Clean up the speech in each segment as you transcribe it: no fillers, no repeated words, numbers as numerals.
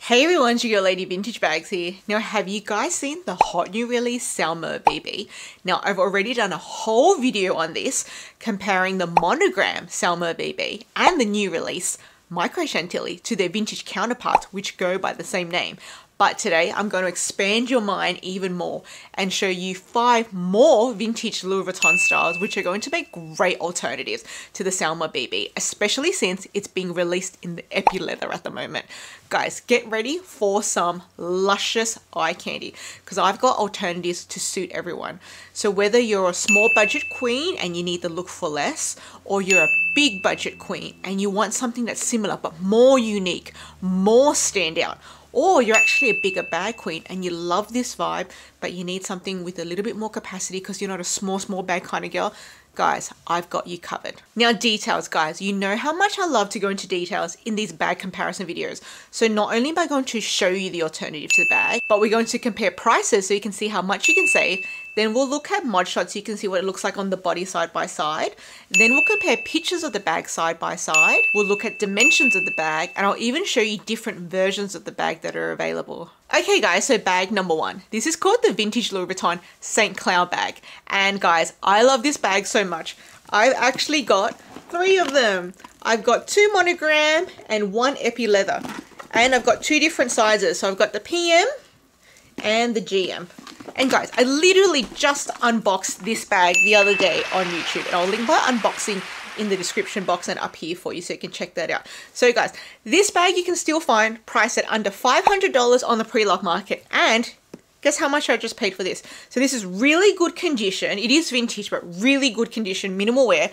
Hey everyone, it's your girl Lady Vintage Bags here. Now, have you guys seen the hot new release Saumur BB? Now, I've already done a whole video on this comparing the monogram Saumur BB and the new release Micro Chantilly to their vintage counterparts, which go by the same name. But today I'm going to expand your mind even more and show you 5 more vintage Louis Vuitton styles which are going to make great alternatives to the Saumur BB, especially since it's being released in the epi leather at the moment. Guys, get ready for some luscious eye candy because I've got alternatives to suit everyone. So whether you're a small budget queen and you need the look for less, or you're a big budget queen and you want something that's similar but more unique, more standout, or you're actually a bigger bag queen and you love this vibe, but you need something with a little bit more capacity because you're not a small bag kind of girl, guys, I've got you covered. Now, details, guys, you know how much I love to go into details in these bag comparison videos. So not only am I going to show you the alternative to the bag, but we're going to compare prices so you can see how much you can save. Then we'll look at mod shots so you can see what it looks like on the body side by side. Then we'll compare pictures of the bag side by side. We'll look at dimensions of the bag, and I'll even show you different versions of the bag that are available. Okay guys, so bag number 1. This is called the Vintage Louis Vuitton St. Cloud bag. And guys, I love this bag so much. I've actually got 3 of them. I've got 2 monogram and 1 epi leather. And I've got 2 different sizes. So I've got the PM and the GM. And guys, I literally just unboxed this bag the other day on YouTube, and I'll link my unboxing in the description box and up here for you so you can check that out. So guys, this bag you can still find priced at under $500 on the pre-loved market, and guess how much I just paid for this? So this is really good condition. It is vintage, but really good condition, minimal wear.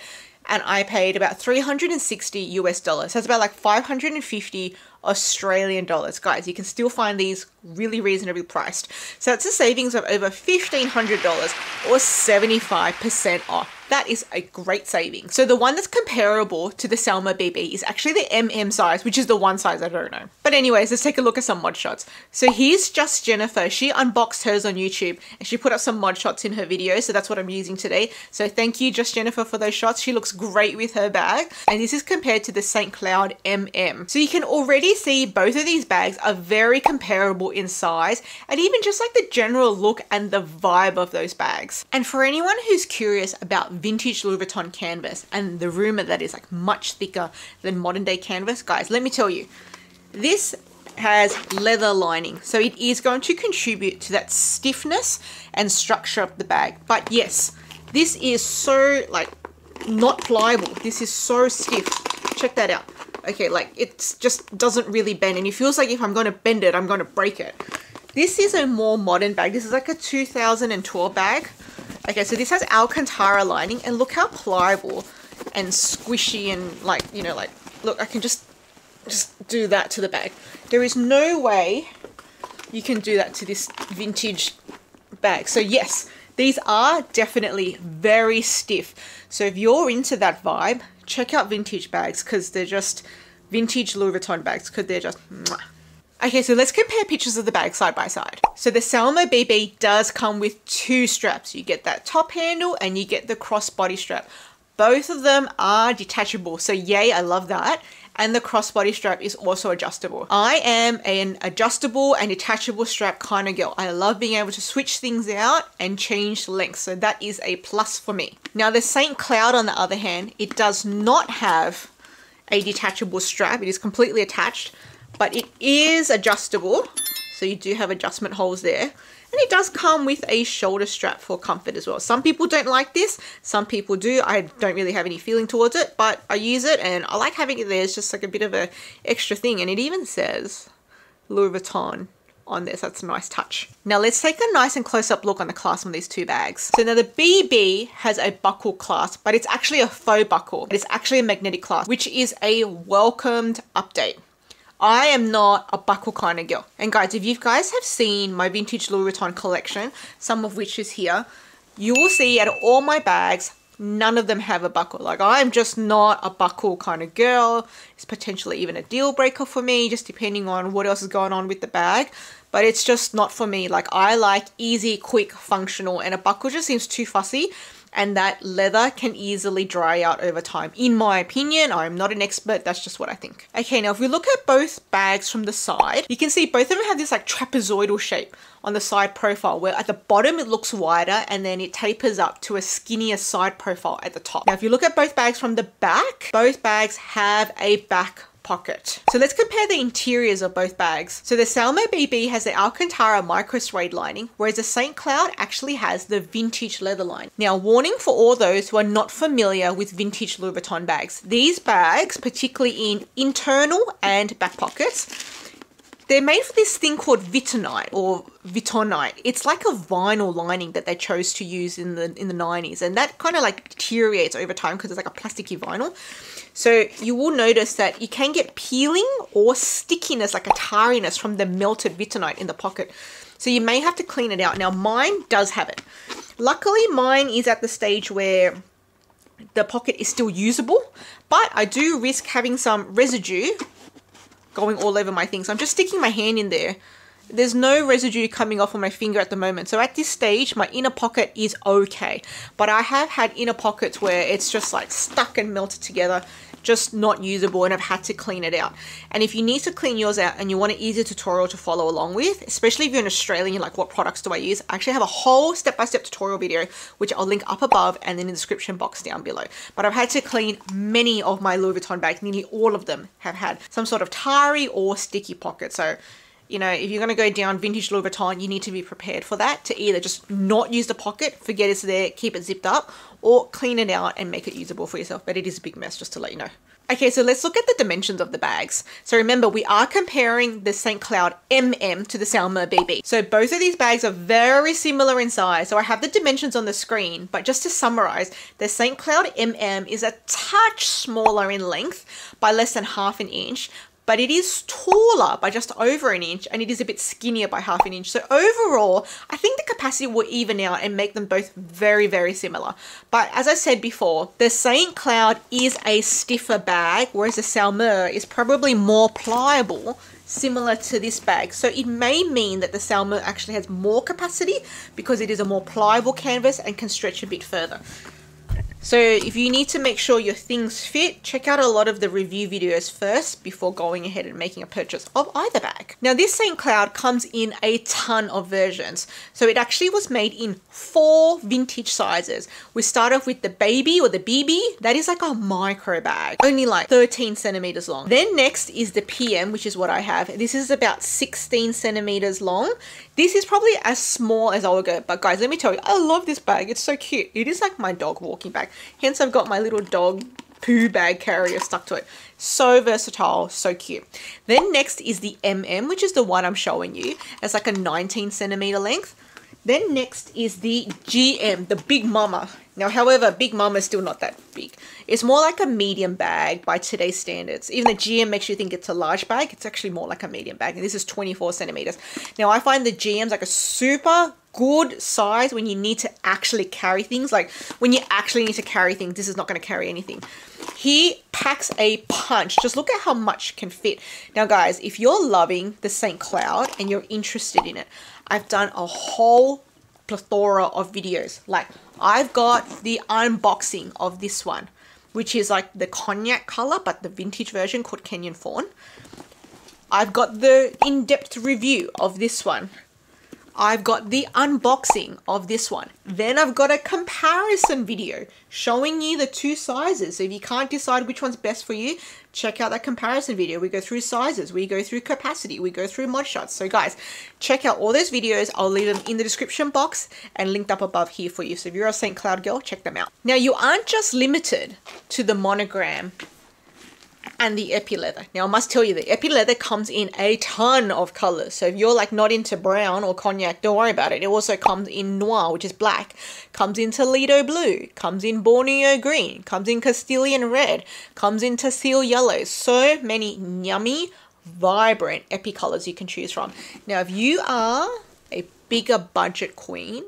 And I paid about 360 US dollars. So it's about like 550 Australian dollars. Guys, you can still find these really reasonably priced. So it's a savings of over $1,500 or 75% off. That is a great saving. So the one that's comparable to the Saumur BB is actually the MM size, which is the one size I don't know. But anyways, let's take a look at some mod shots. So here's Just Jennifer. She unboxed hers on YouTube and she put up some mod shots in her video. So that's what I'm using today. So thank you, Just Jennifer, for those shots. She looks great with her bag. And this is compared to the St. Cloud MM. So you can already see both of these bags are very comparable in size and even just like the general look and the vibe of those bags. And for anyone who's curious about vintage Louis Vuitton canvas and the rumor that is like much thicker than modern day canvas, guys, let me tell you, this has leather lining, so it is going to contribute to that stiffness and structure of the bag. But yes, this is so like not pliable. This is so stiff. Check that out. Okay, like it just doesn't really bend, and it feels like if I'm going to bend it, I'm going to break it. This is a more modern bag. This is like a 2012 bag. Okay, so this has Alcantara lining, and look how pliable and squishy and like, you know, like, look, I can just do that to the bag. There is no way you can do that to this vintage bag. So yes, these are definitely very stiff. So if you're into that vibe, check out vintage bags because they're just vintage Louis Vuitton bags because they're just mwah. Okay, so let's compare pictures of the bag side by side. So the Saumur BB does come with 2 straps. You get that top handle and you get the crossbody strap. Both of them are detachable, so yay, I love that. And the crossbody strap is also adjustable. I am an adjustable and detachable strap kind of girl. I love being able to switch things out and change lengths, so that is a plus for me. Now the St. Cloud, on the other hand, it does not have a detachable strap. It is completely attached, but it is adjustable, so you do have adjustment holes there. And it does come with a shoulder strap for comfort as well. Some people don't like this, some people do. I don't really have any feeling towards it, but I use it and I like having it there. It's just like a bit of a extra thing, and it even says Louis Vuitton on this. That's a nice touch. Now let's take a nice and close-up look on the clasp on these 2 bags. So now the BB has a buckle clasp, but it's actually a faux buckle. It's actually a magnetic clasp, which is a welcomed update. I am not a buckle kind of girl. And guys, if you guys have seen my vintage Louis Vuitton collection, some of which is here, you will see out of all my bags, none of them have a buckle. Like, I'm just not a buckle kind of girl. It's potentially even a deal breaker for me, just depending on what else is going on with the bag. But it's just not for me. Like, I like easy, quick, functional, and a buckle just seems too fussy. and that leather can easily dry out over time. In my opinion, I'm not an expert, that's just what I think. Okay, now if we look at both bags from the side, you can see both of them have this like trapezoidal shape on the side profile, where at the bottom it looks wider and then it tapers up to a skinnier side profile at the top. Now if you look at both bags from the back, both bags have a back pocket. So let's compare the interiors of both bags. So the Saumur BB has the Alcantara micro suede lining, whereas the St. Cloud actually has the vintage leather line. Now, warning for all those who are not familiar with vintage Louis Vuitton bags. These bags, particularly in internal and back pockets, they're made for this thing called Vittonite or Vittonite. It's like a vinyl lining that they chose to use in the 90s, and that kind of like deteriorates over time because it's like a plasticky vinyl. So you will notice that you can get peeling or stickiness, like a tarriness from the melted Vittonite in the pocket. So you may have to clean it out. Now mine does have it. Luckily mine is at the stage where the pocket is still usable, but I do risk having some residue going all over my thing. So I'm just sticking my hand in there. There's no residue coming off on my finger at the moment. So at this stage, my inner pocket is okay. But I have had inner pockets where it's just like stuck and melted together, just not usable, and I've had to clean it out. And if you need to clean yours out and you want an easy tutorial to follow along with, especially if you're in Australia and you're like, what products do I use? I actually have a whole step-by-step tutorial video, which I'll link up above and then in the description box down below. But I've had to clean many of my Louis Vuitton bags. Nearly all of them have had some sort of tarry or sticky pocket. So, you know, if you're going to go down vintage Louis Vuitton, you need to be prepared for that, to either just not use the pocket, forget it's there, keep it zipped up, or clean it out and make it usable for yourself. But it is a big mess, just to let you know. Okay, so let's look at the dimensions of the bags. So remember, we are comparing the St. Cloud MM to the Saumur BB. So both of these bags are very similar in size. So I have the dimensions on the screen, but just to summarize, the St. Cloud MM is a touch smaller in length by less than ½ an inch, but it is taller by just over an inch, and it is a bit skinnier by ½ an inch. So overall, I think the capacity will even out and make them both very, very similar. But as I said before, the St. Cloud is a stiffer bag, whereas the Saumur is probably more pliable, similar to this bag. So it may mean that the Saumur actually has more capacity because it is a more pliable canvas and can stretch a bit further. So if you need to make sure your things fit, check out a lot of the review videos first before going ahead and making a purchase of either bag. Now this St. Cloud comes in a ton of versions. So it actually was made in 4 vintage sizes. We start off with the baby or the BB. That is like a micro bag, only like 13 centimeters long. Then next is the PM, which is what I have. This is about 16 centimeters long. This is probably as small as I will go. But guys, let me tell you, I love this bag. It's so cute. It is like my dog walking bag. Hence, I've got my little dog poo bag carrier stuck to it. So versatile, so cute. Then next is the MM, which is the one I'm showing you. It's like a 19 centimeter length. Then next is the GM, the Big Mama. Now, however, Big Mama is still not that big. It's more like a medium bag by today's standards. Even the GM makes you think it's a large bag. It's actually more like a medium bag. And this is 24 centimeters. Now, I find the GM's like a super good size when you need to actually carry things. Like when you actually need to carry things, this is not going to carry anything. He packs a punch. Just look at how much can fit. Now, guys, if you're loving the St. Cloud and you're interested in it, I've done a whole plethora of videos. Like I've got the unboxing of this one, which is like the cognac color, but the vintage version called Kenyan Fawn. I've got the in-depth review of this one. I've got the unboxing of this one. Then I've got a comparison video showing you the 2 sizes. So if you can't decide which one's best for you, check out that comparison video. We go through sizes, we go through capacity, we go through mod shots. So guys, check out all those videos. I'll leave them in the description box and linked up above here for you. So if you're a St. Cloud girl, check them out. Now you aren't just limited to the monogram and the epi leather. Now I must tell you, the epi leather comes in a ton of colors. So if you're like not into brown or cognac, don't worry about it. It also comes in noir, which is black, comes in Toledo blue, comes in Borneo green, comes in Castilian red, comes in teal yellow. So many yummy, vibrant epi colors you can choose from. Now, if you are a bigger budget queen,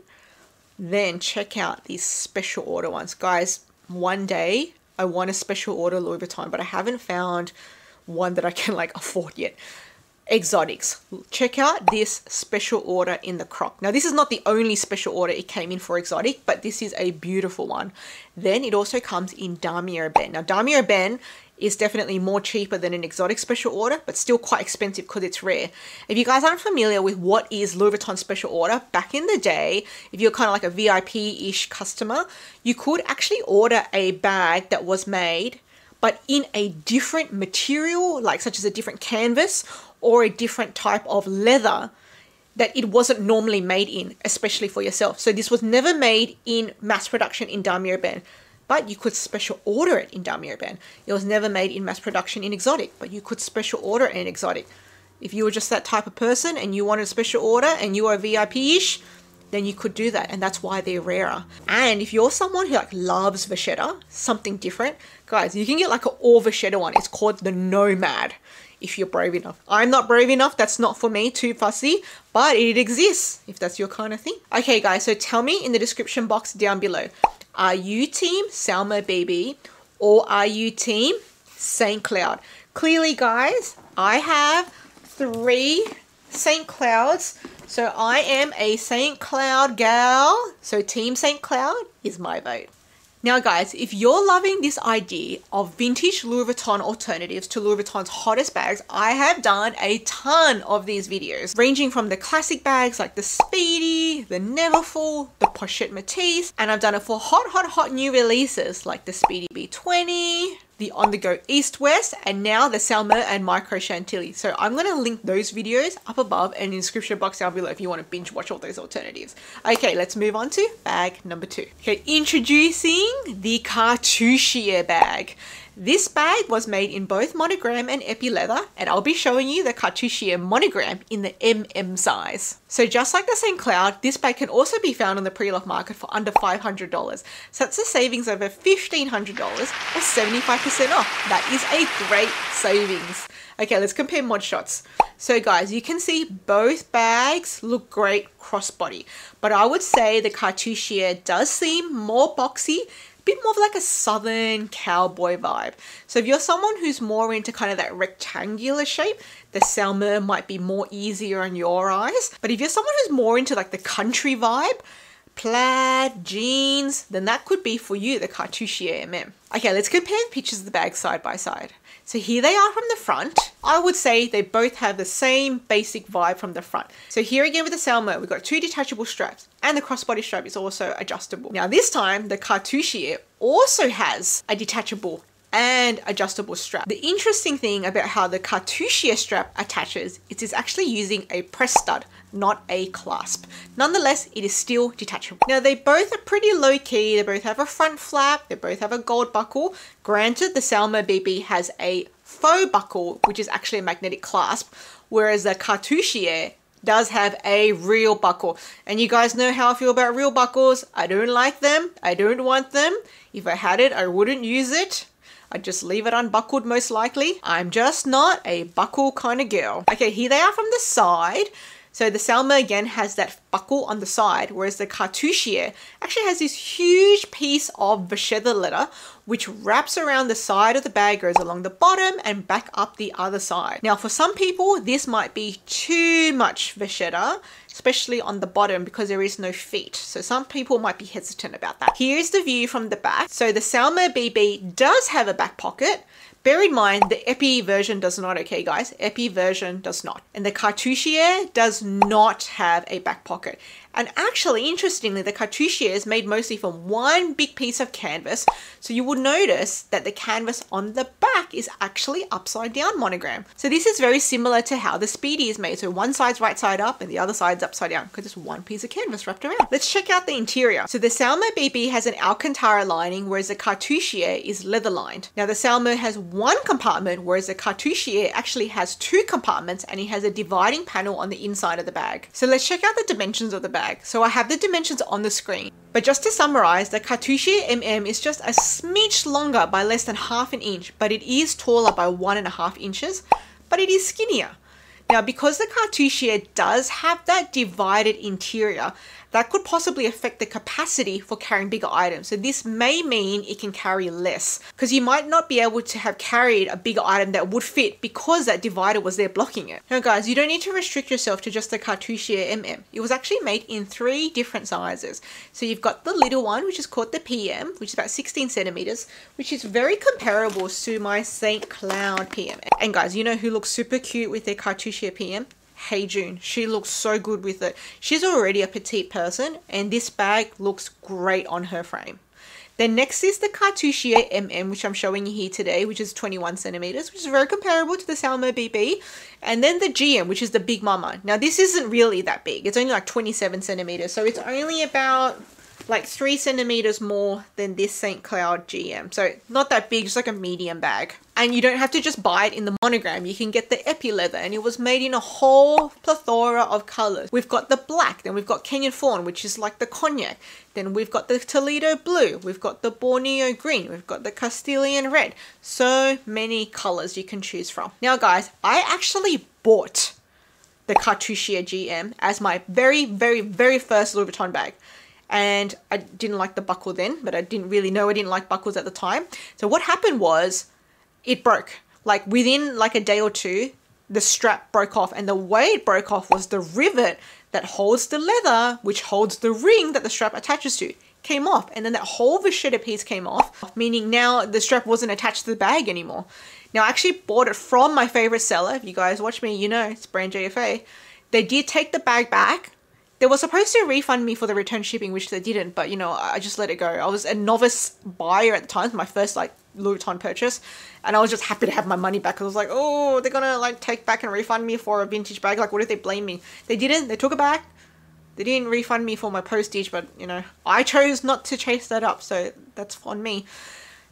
then check out these special order ones. Guys, one day I want a special order Louis Vuitton, but I haven't found one that I can like afford yet. exotics. Check out this special order in the croc. Now this is not the only special order it came in for exotic, but this is a beautiful one. Then it also comes in damier ebene. Now damier ebene is definitely more cheaper than an exotic special order, but still quite expensive because it's rare. If you guys aren't familiar with what is Louis Vuitton special order, back in the day, if you're kind of like a VIP-ish customer, you could actually order a bag that was made, but in a different material, like such as a different canvas or a different type of leather that it wasn't normally made in, especially for yourself. So this was never made in mass production in damier ebene, but you could special order it in damier ebene. It was never made in mass production in exotic, but you could special order it in exotic. If you were just that type of person and you wanted a special order and you are VIP-ish, then you could do that, and that's why they're rarer. And if you're someone who like loves vachetta, something different, guys, you can get like an all vachetta one. It's called the Nomad, if you're brave enough. I'm not brave enough. That's not for me, too fussy, but it exists if that's your kind of thing. Okay, guys, so tell me in the description box down below, are you team Saumur BB or are you team St. Cloud? Clearly, guys, I have 3 St. Clouds. So I am a St. Cloud gal. So team St. Cloud is my vote. Now guys, if you're loving this idea of vintage Louis Vuitton alternatives to Louis Vuitton's hottest bags, I have done a ton of these videos, ranging from the classic bags like the Speedy, the Neverfull, the Pochette Métis, and I've done it for hot new releases like the Speedy B20, the On The Go East West, and now the Saumur and Micro Chantilly. So I'm going to link those videos up above and in the description box down below if you want to binge watch all those alternatives. Okay, let's move on to bag number 2. Okay, introducing the Cartouchiere bag. This bag was made in both monogram and epi leather, and I'll be showing you the Cartouchiere monogram in the MM size. So just like the St. Cloud, this bag can also be found on the pre-loved market for under $500. So that's a savings over $1,500 or 75% off. That is a great savings. Okay, let's compare mod shots. So guys, you can see both bags look great crossbody, but I would say the Cartouchiere does seem more boxy, bit more of like a southern cowboy vibe. So if you're someone who's more into kind of that rectangular shape, the Saumur might be more easier on your eyes. But if you're someone who's more into like the country vibe, plaid, jeans, then that could be for you, the Cartouchiere MM. Okay, let's compare the pictures of the bag side by side. So here they are from the front. I would say they both have the same basic vibe from the front. So here again with the Saumur, we've got 2 detachable straps and the crossbody strap is also adjustable. Now this time the Cartouchiere also has a detachable and adjustable strap. The interesting thing about how the Cartouchiere strap attaches is it's actually using a press stud, not a clasp. Nonetheless, it is still detachable. Now they both are pretty low key. They both have a front flap. They both have a gold buckle. Granted, the Saumur BB has a faux buckle, which is actually a magnetic clasp, whereas the Cartouchiere does have a real buckle. And you guys know how I feel about real buckles. I don't like them. I don't want them. If I had it, I wouldn't use it. I'd just leave it unbuckled most likely. I'm just not a buckle kind of girl. Okay, here they are from the side. So the Saumur again has that buckle on the side, whereas the Cartouchiere actually has this huge piece of vachetta leather which wraps around the side of the bag, goes along the bottom and back up the other side. Now for some people this might be too much vachetta, especially on the bottom because there is no feet. So some people might be hesitant about that. Here's the view from the back. So the Saumur BB does have a back pocket. Bear in mind, the Epi version does not, okay guys? Epi version does not. And the Cartouchiere does not have a back pocket. And actually, interestingly, the Cartouchiere is made mostly from one big piece of canvas. So you will notice that the canvas on the back is actually upside down monogram. So this is very similar to how the Speedy is made. So one side's right side up and the other side's upside down because it's one piece of canvas wrapped around. Let's check out the interior. So the Saumur BB has an Alcantara lining, whereas the Cartouchiere is leather lined. Now the Saumur has one compartment, whereas the Cartouchiere actually has 2 compartments and it has a dividing panel on the inside of the bag. So let's check out the dimensions of the bag. So I have the dimensions on the screen, but just to summarize, the Cartouchiere MM is just a smidge longer by less than ½ an inch, but it is taller by 1.5 inches, but it is skinnier. Now, because the Cartouchiere does have that divided interior, that could possibly affect the capacity for carrying bigger items. So this may mean it can carry less, because you might not be able to have carried a bigger item that would fit because that divider was there blocking it. Now guys, you don't need to restrict yourself to just the Cartouchiere MM. It was actually made in 3 different sizes. So you've got the little one, which is called the PM, which is about 16 centimeters, which is very comparable to my St. Cloud PM. And guys, you know who looks super cute with their Cartouchiere PM? Hey June. She looks so good with it. She's already a petite person, and this bag looks great on her frame. Then next is the Cartouchiere MM, which I'm showing you here today, which is 21 centimeters, which is very comparable to the Saumur BB. And then the GM, which is the Big Mama. Now this isn't really that big. It's only like 27 centimeters. So it's only about like 3 centimeters more than this St. Cloud GM. So not that big, just like a medium bag. And you don't have to just buy it in the monogram. You can get the epi leather, and it was made in a whole plethora of colors. We've got the black, then we've got Kenyan fawn, which is like the cognac. Then we've got the Toledo blue. We've got the Borneo green. We've got the Castilian red. So many colors you can choose from. Now guys, I actually bought the Cartouchiere GM as my very, very, very first Louis Vuitton bag. And I didn't like the buckle then, but I didn't really know I didn't like buckles at the time. So what happened was it broke. Like within like a day or two, the strap broke off, and the way it broke off was the rivet that holds the leather, which holds the ring that the strap attaches to, came off. And then that whole vachetta piece came off, meaning now the strap wasn't attached to the bag anymore. Now I actually bought it from my favorite seller. If you guys watch me, you know, it's Brand JFA. They did take the bag back. They were supposed to refund me for the return shipping, which they didn't, but you know, I just let it go. I was a novice buyer at the time, my first like Louis Vuitton purchase, and I was just happy to have my money back. I was like, oh, they're gonna like take back and refund me for a vintage bag. Like, what if they blame me? They didn't. They took it back. They didn't refund me for my postage, but you know, I chose not to chase that up, so that's on me.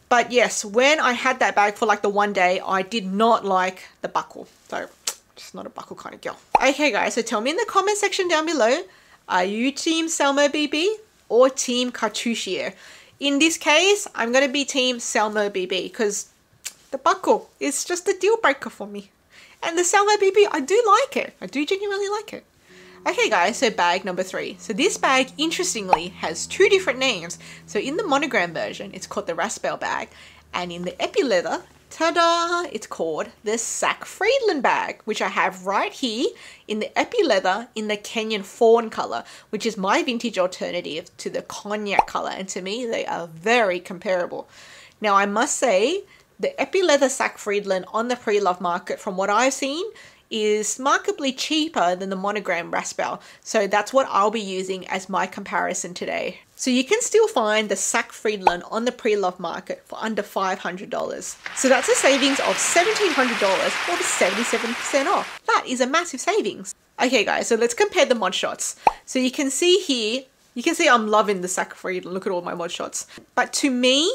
But yes, when I had that bag for like the one day, I did not like the buckle. So just not a buckle kind of girl. Okay guys, so tell me in the comment section down below, are you team Saumur BB or team Cartouchiere? In this case, I'm going to be team Saumur BB because the buckle is just a deal breaker for me. And the Saumur BB, I do like it. I do genuinely like it. Okay guys, so bag number 3. So this bag, interestingly, has 2 different names. So in the monogram version, it's called the Raspail bag. And in the epi leather, ta-da! It's called the Friedland bag, which I have right here in the epi leather in the Kenyan fawn color, which is my vintage alternative to the cognac color. And to me, they are very comparable. Now, I must say, the epi leather Friedland on the pre-love market, from what I've seen, is markedly cheaper than the monogram Raspail. So that's what I'll be using as my comparison today. So you can still find the Friedland on the pre-love market for under $500. So that's a savings of $1,700 or 77% off. That is a massive savings. Okay guys, so let's compare the mod shots. So you can see here, you can see I'm loving the Friedland. Look at all my mod shots. But to me,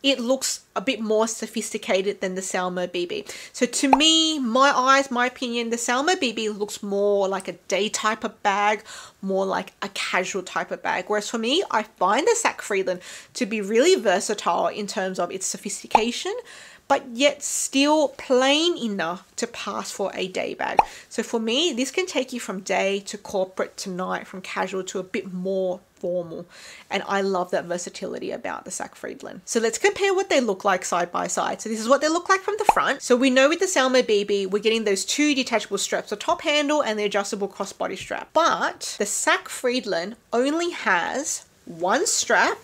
it looks a bit more sophisticated than the Saumur BB. So to me, my eyes, my opinion, the Saumur BB looks more like a day type of bag, more like a casual type of bag. Whereas for me, I find the Friedland to be really versatile in terms of its sophistication, but yet still plain enough to pass for a day bag. So for me, this can take you from day to corporate to night, from casual to a bit more formal. And I love that versatility about the Friedland. So let's compare what they look like side by side. So this is what they look like from the front. So we know with the Saumur BB, we're getting those 2 detachable straps, the top handle and the adjustable crossbody strap. But the Friedland only has 1 strap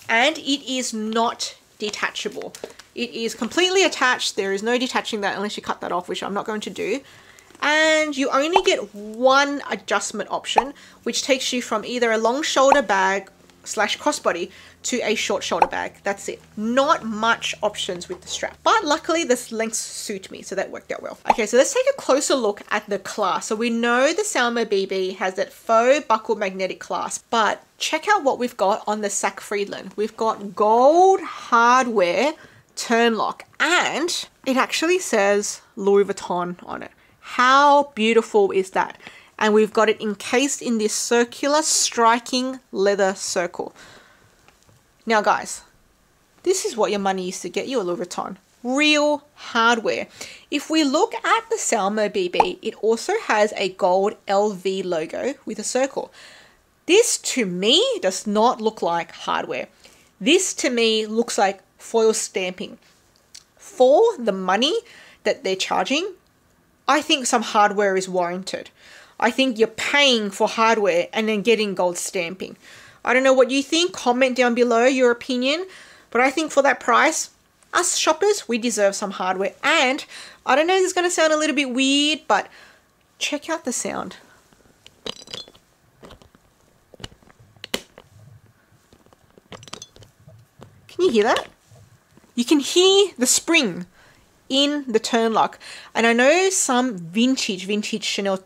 and it is not detachable. It is completely attached. There is no detaching that unless you cut that off, which I'm not going to do. And you only get 1 adjustment option, which takes you from either a long shoulder bag / crossbody to a short shoulder bag. That's it. Not much options with the strap. But luckily, this lengths suit me, so that worked out well. Okay, so let's take a closer look at the clasp. So we know the Saumur BB has that faux buckle magnetic clasp, but check out what we've got on the Friedland. We've got gold hardware turn lock, and it actually says Louis Vuitton on it. How beautiful is that? And we've got it encased in this circular striking leather circle. Now guys, this is what your money used to get you at Louis Vuitton. Real hardware. If we look at the Saumur BB, it also has a gold LV logo with a circle. This to me does not look like hardware. This to me looks like foil stamping. For the money that they're charging, I think some hardware is warranted. I think you're paying for hardware and then getting gold stamping. I don't know what you think. Comment down below your opinion. But I think for that price, us shoppers, we deserve some hardware. And I don't know, this is going to sound a little bit weird, but check out the sound. Can you hear that? You can hear the spring in the turn lock. And I know some vintage Chanel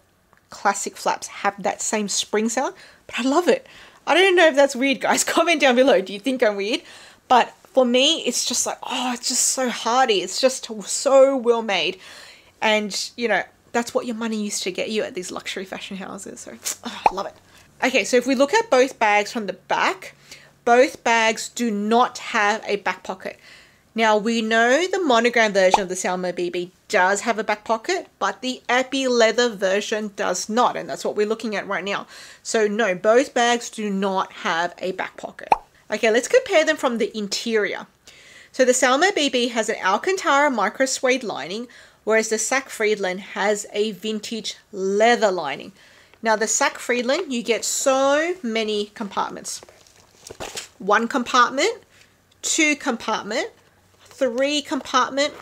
classic flaps have that same spring sound, but I love it. I don't know if that's weird, guys. Comment down below. Do you think I'm weird? But for me, it's just like, oh, it's just so hardy. It's just so well made. And, you know, that's what your money used to get you at these luxury fashion houses. So, oh, I love it. Okay, so if we look at both bags from the back, both bags do not have a back pocket. Now, we know the monogram version of the Saumur BB does have a back pocket, but the Epi leather version does not, and that's what we're looking at right now. So no, both bags do not have a back pocket. Okay, let's compare them from the interior. So the Saumur BB has an Alcantara micro suede lining, whereas the Sac Friedland has a vintage leather lining. Now the Sac Friedland, you get so many compartments. 1 compartment, 2 compartment, 3 compartment,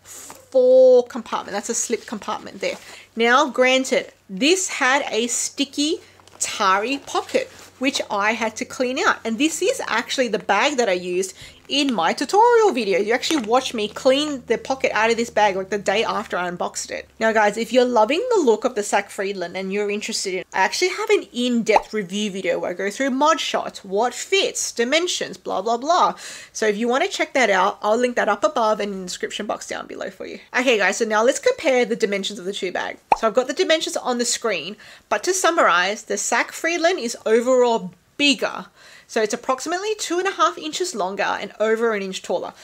4 compartment. That's a slip compartment there. Now, granted, this had a sticky tarry pocket, which I had to clean out. And this is actually the bag that I used in my tutorial video. You actually watched me clean the pocket out of this bag like the day after I unboxed it. Now guys, if you're loving the look of the Sac Friedland and you're interested in, I actually have an in-depth review video where I go through mod shots, what fits, dimensions, blah, blah, blah. So if you want to check that out, I'll link that up above and in the description box down below for you. Okay guys, so now let's compare the dimensions of the two bags. So I've got the dimensions on the screen, but to summarize, the Sac Friedland is overall bigger. So it's approximately 2.5 inches longer and over 1 inch taller.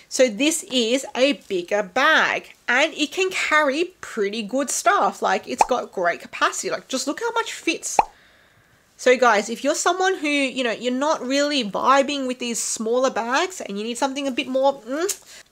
So this is a bigger bag and it can carry pretty good stuff. Like it's got great capacity. Like just look how much fits. So guys, if you're someone who, you know, you're not really vibing with these smaller bags and you need something a bit more,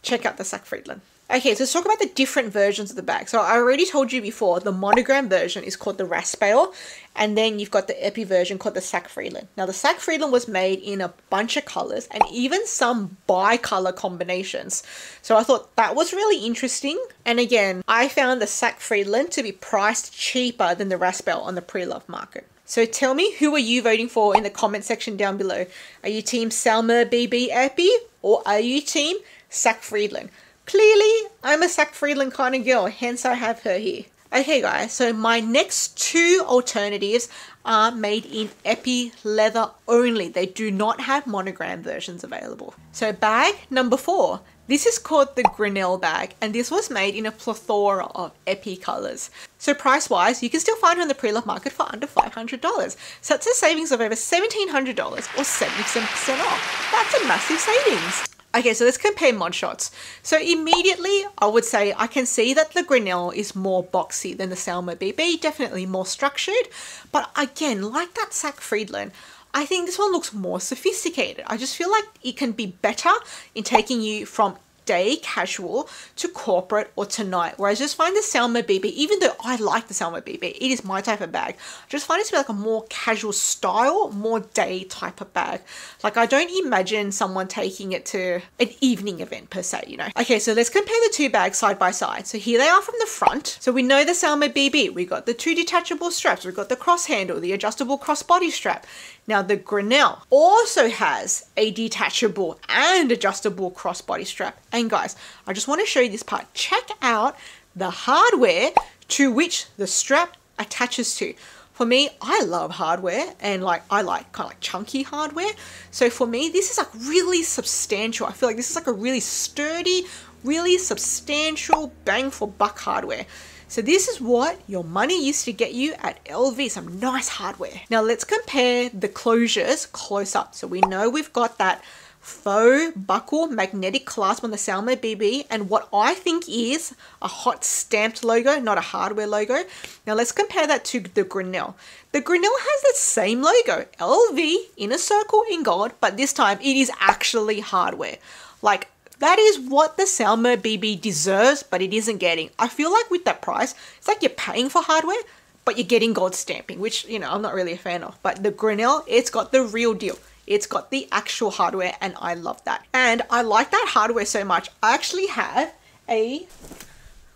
check out the Sac Friedland. Okay, so let's talk about the different versions of the bag. So I already told you before, the monogram version is called the Raspail, and then you've got the Epi version called the Sac Friedland. Now the Sac Friedland was made in a bunch of colors and even some bi-color combinations. So I thought that was really interesting. And again, I found the Sac Friedland to be priced cheaper than the Raspail on the pre-loved market. So tell me, who are you voting for in the comment section down below? Are you team Saumur BB Epi or are you team Sac Friedland? Clearly, I'm a Sac Friedland kind of girl, hence I have her here. Okay guys, so my next 2 alternatives are made in Epi leather only. They do not have monogram versions available. So bag number 4. This is called the Grenelle bag, and this was made in a plethora of Epi colors. So price-wise, you can still find it on the pre-loved market for under $500. So that's a savings of over $1,700 or 77% off. That's a massive savings. Okay, so let's compare mod shots. So immediately, I would say I can see that the Grenelle is more boxy than the Saumur BB, definitely more structured. But again, like that Sac Friedland, I think this one looks more sophisticated. I just feel like it can be better in taking you from day casual to corporate or to night. Whereas I just find the Saumur BB, even though I like the Saumur BB, it is my type of bag, I just find it to be like a more casual style, more day type of bag. Like I don't imagine someone taking it to an evening event per se, you know. Okay, so let's compare the 2 bags side by side. So here they are from the front. So we know the Saumur BB, we got the 2 detachable straps, we've got the cross handle, the adjustable crossbody strap. Now the Grenelle also has a detachable and adjustable crossbody strap. And guys, I just want to show you this part. Check out the hardware to which the strap attaches to. For me, I love hardware and like I like kind of like chunky hardware. So for me, this is like really substantial. I feel like this is like a really sturdy, really substantial bang for buck hardware. So this is what your money used to get you at LV, some nice hardware. Now let's compare the closures close up. So we know we've got that faux buckle magnetic clasp on the Saumur BB and what I think is a hot stamped logo, not a hardware logo. Now let's compare that to the Grenelle. The Grenelle has the same logo, LV in a circle in gold, but this time it is actually hardware. Like, that is what the Saumur BB deserves, but it isn't getting. I feel like with that price, it's like you're paying for hardware, but you're getting gold stamping, which, you know, I'm not really a fan of. But the Grenelle, it's got the real deal. It's got the actual hardware, and I love that. And I like that hardware so much. I actually have a...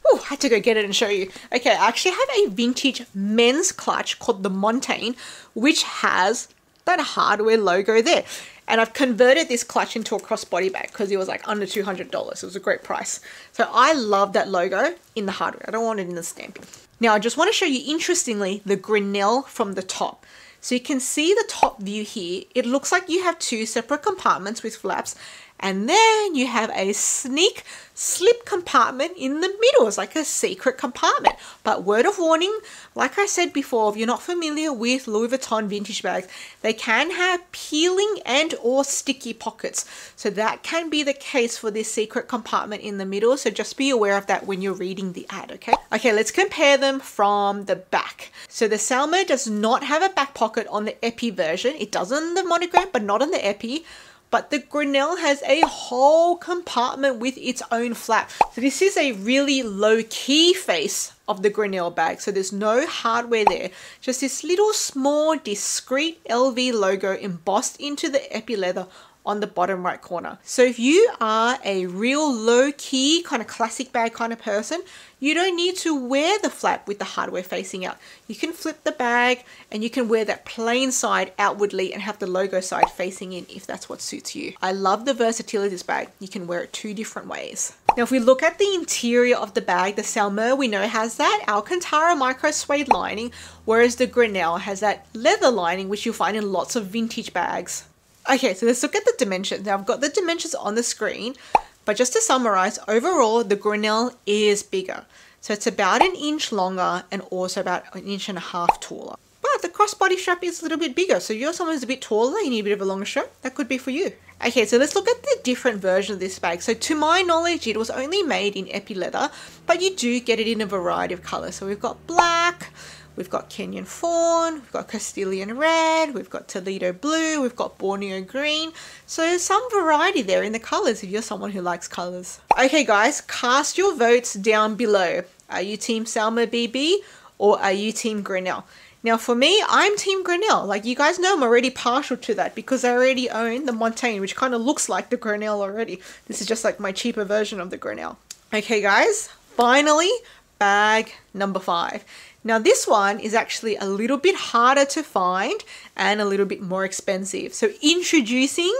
Oh, I had to go get it and show you. Okay, I actually have a vintage men's clutch called the Montaigne, which has that hardware logo there. And I've converted this clutch into a crossbody bag because it was like under $200. It was a great price. So I love that logo in the hardware. I don't want it in the stamping. Now I just want to show you, interestingly, the Grenelle from the top. So you can see the top view here. It looks like you have two separate compartments with flaps, and then you have a sneak slip compartment in the middle. It's like a secret compartment. But word of warning, like I said before, if you're not familiar with Louis Vuitton vintage bags, they can have peeling and or sticky pockets. So that can be the case for this secret compartment in the middle. So just be aware of that when you're reading the ad, okay? Okay, let's compare them from the back. So the Saumur does not have a back pocket on the Epi version. It does on the monogram, but not on the Epi. But the Grenelle has a whole compartment with its own flap. So this is a really low-key face of the Grenelle bag. So there's no hardware there. Just this little small discreet LV logo embossed into the Epi leather on the bottom right corner. So if you are a real low-key kind of classic bag kind of person, you don't need to wear the flap with the hardware facing out. You can flip the bag and you can wear that plain side outwardly and have the logo side facing in if that's what suits you. I love the versatility of this bag. You can wear it two different ways. Now if we look at the interior of the bag, the Saumur we know has that Alcantara micro suede lining, whereas the Grenelle has that leather lining which you'll find in lots of vintage bags. Okay, so let's look at the dimensions. Now I've got the dimensions on the screen, but just to summarize, overall the Grenelle is bigger. So it's about 1 inch longer and also about 1.5 inches taller. But the crossbody strap is a little bit bigger. So if you're someone who's a bit taller, you need a bit of a longer strap, that could be for you. Okay, so let's look at the different version of this bag. So to my knowledge, it was only made in Epi leather, but you do get it in a variety of colors. So we've got black, we've got Kenyan fawn, we've got Castilian red, we've got Toledo blue, we've got Borneo green. So there's some variety there in the colors if you're someone who likes colors. Okay guys, cast your votes down below. Are you team Saumur BB or are you team Grenelle? Now for me, I'm team Grenelle. Like you guys know, I'm already partial to that because I already own the Montaigne, which kind of looks like the Grenelle already. This is just like my cheaper version of the Grenelle. Okay guys, finally, bag number 5. Now this one is actually a little bit harder to find and a little bit more expensive. So introducing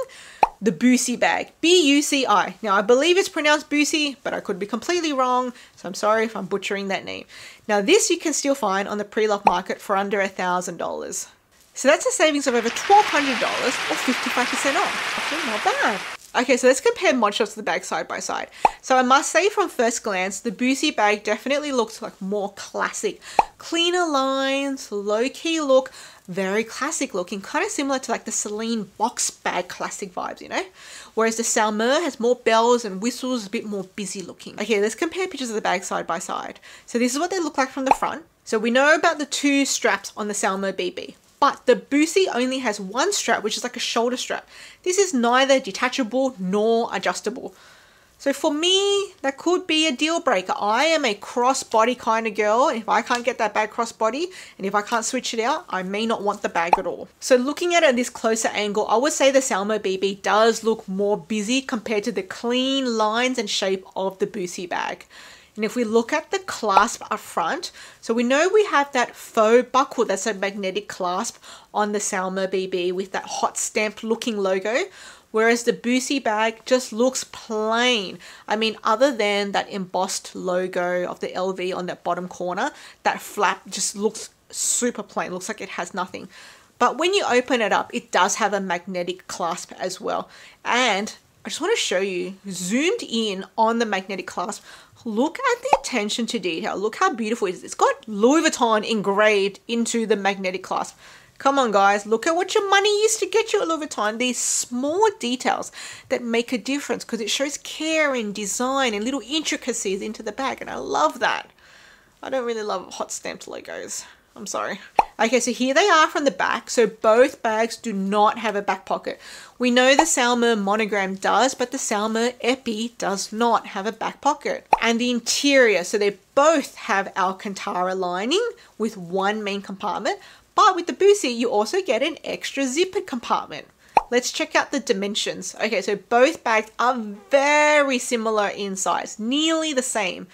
the Buci bag, B-U-C-I. Now I believe it's pronounced Buci, but I could be completely wrong. So I'm sorry if I'm butchering that name. Now this you can still find on the pre-loved market for under $1,000. So that's a savings of over $1,200 or 55% off. Okay, not bad. Okay, so let's compare mod shots of the bag side by side. So I must say from first glance, the Buci bag definitely looks like more classic. Cleaner lines, low-key look, very classic looking, kind of similar to like the Celine box bag classic vibes, you know? Whereas the Saumur has more bells and whistles, a bit more busy looking. Okay, let's compare pictures of the bag side by side. So this is what they look like from the front. So we know about the 2 straps on the Saumur BB. But the Buci only has 1 strap, which is like a shoulder strap. This is neither detachable nor adjustable. So for me, that could be a deal breaker. I am a crossbody kind of girl. If I can't get that bag crossbody and if I can't switch it out, I may not want the bag at all. So looking at it at this closer angle, I would say the Saumur BB does look more busy compared to the clean lines and shape of the Buci bag. And if we look at the clasp up front, so we know we have that faux buckle that's a magnetic clasp on the Saumur BB with that hot stamped looking logo, whereas the Buci bag just looks plain. I mean, other than that embossed logo of the LV on that bottom corner, that flap just looks super plain, looks like it has nothing. But when you open it up, it does have a magnetic clasp as well. And I just want to show you, zoomed in on the magnetic clasp, look at the attention to detail. Look how beautiful it is. It's got Louis Vuitton engraved into the magnetic clasp. Come on guys, look at what your money used to get you at Louis Vuitton. These small details that make a difference because it shows care and design and little intricacies into the bag, and I love that. I don't really love hot stamped logos. I'm sorry. Okay, so here they are from the back. So both bags do not have a back pocket. We know the Saumur monogram does, but the Saumur Epi does not have a back pocket. And the interior, so they both have Alcantara lining with one main compartment, but with the Buci, you also get an extra zippered compartment. Let's check out the dimensions. Okay, so both bags are very similar in size, nearly the same.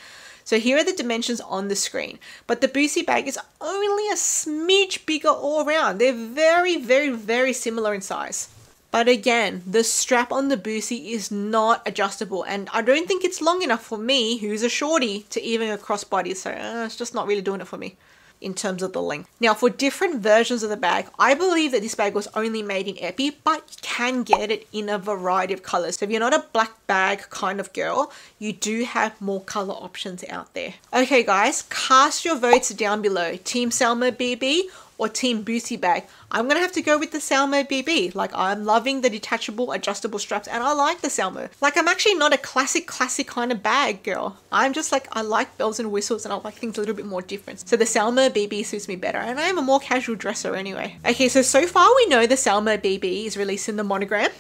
So here are the dimensions on the screen, but the Buci bag is only a smidge bigger all around. They're very, very, very similar in size. But again, the strap on the Buci is not adjustable, and I don't think it's long enough for me, who's a shorty, to even a crossbody. So it's just not really doing it for me in terms of the length. Now for different versions of the bag, I believe that this bag was only made in Epi, but you can get it in a variety of colors. So if you're not a black bag kind of girl, you do have more color options out there. Okay guys, cast your votes down below. Team Saumur BB or Team Buci bag? I'm gonna have to go with the Saumur BB. Like, I'm loving the detachable adjustable straps, and I like the Saumur. Like, I'm actually not a classic kind of bag girl. I'm just like, I like bells and whistles, and I like things a little bit more different. So the Saumur BB suits me better, and I am a more casual dresser anyway. Okay, so far we know the Saumur BB is released in the monogram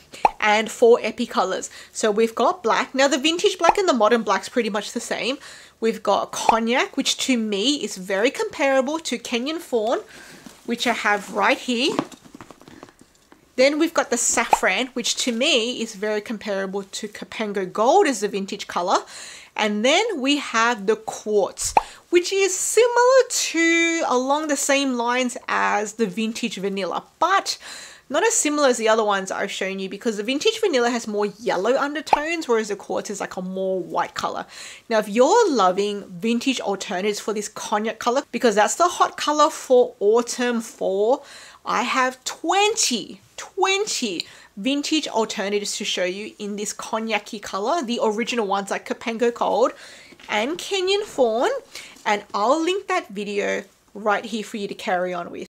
and 4 Epi colors. So we've got black. Now the vintage black and the modern black's pretty much the same. We've got cognac, which to me is very comparable to Kenyan Fawn, which I have right here. Then we've got the saffron, which to me is very comparable to Capenga Gold as the vintage color. And then we have the quartz, which is similar to, along the same lines as the vintage vanilla, but not as similar as the other ones I've shown you, because the vintage vanilla has more yellow undertones, whereas the quartz is like a more white color. Now, if you're loving vintage alternatives for this cognac color, because that's the hot color for autumn fall, I have 20 vintage alternatives to show you in this cognac-y color, the original ones like Capenga Gold and Kenyan Fawn, and I'll link that video right here for you to carry on with.